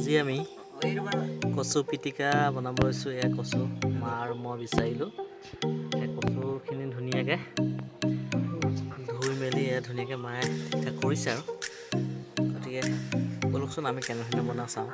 আজি আমি কচু পিটিকা বনাব লৈছোঁ। এয়া কচু মা আৰু মই বিচাৰিলোঁ। এই কচুখিনি ধুনীয়াকৈ ধুই মেলি ধুনীয়াকৈ মায়ে ঠিক কৰিছে আৰু গতিকে ব'লকচোন আমি কেনেধৰণে বনাওঁ চাওঁ।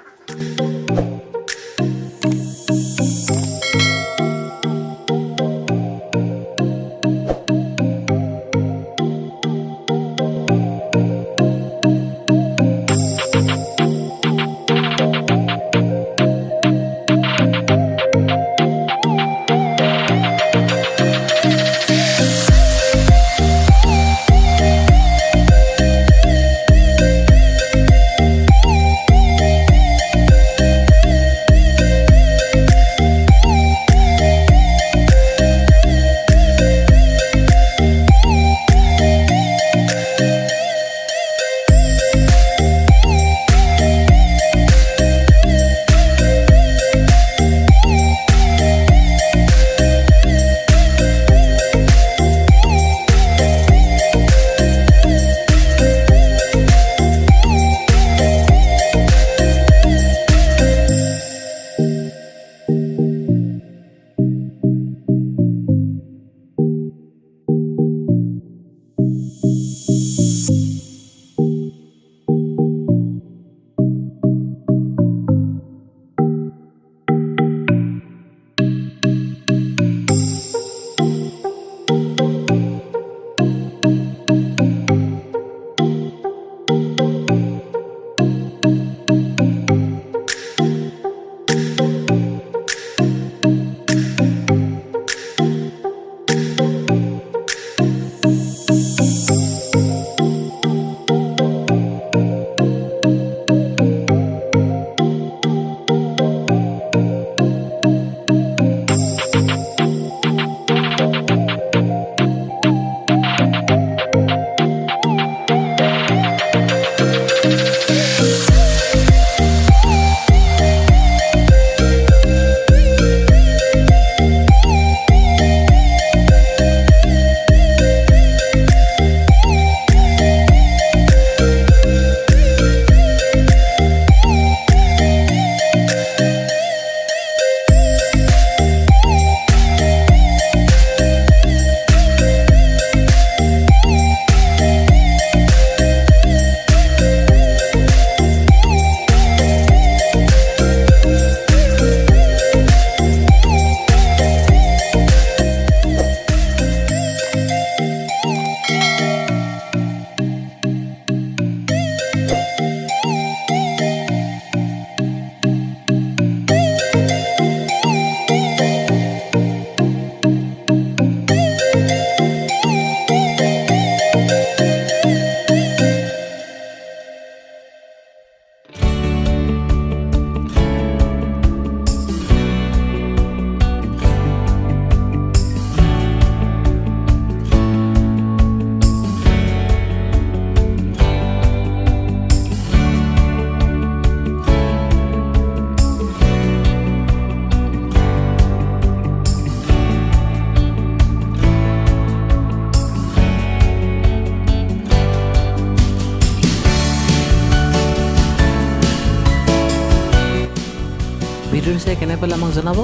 ভিডিঅ'টো চাই কেনে পালে আমাক জনাব।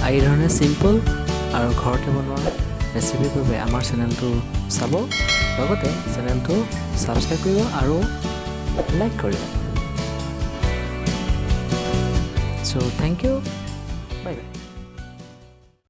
এই ধৰণে চিম্পল আৰু ঘৰতে বনোৱা ৰেচিপিৰ বাবে আমাৰ চেনেলটো চাব, লগতে চেনেলটো ছাবস্ক্ৰাইব কৰিব আৰু লাইক কৰিব। চ' থেংক ইউ।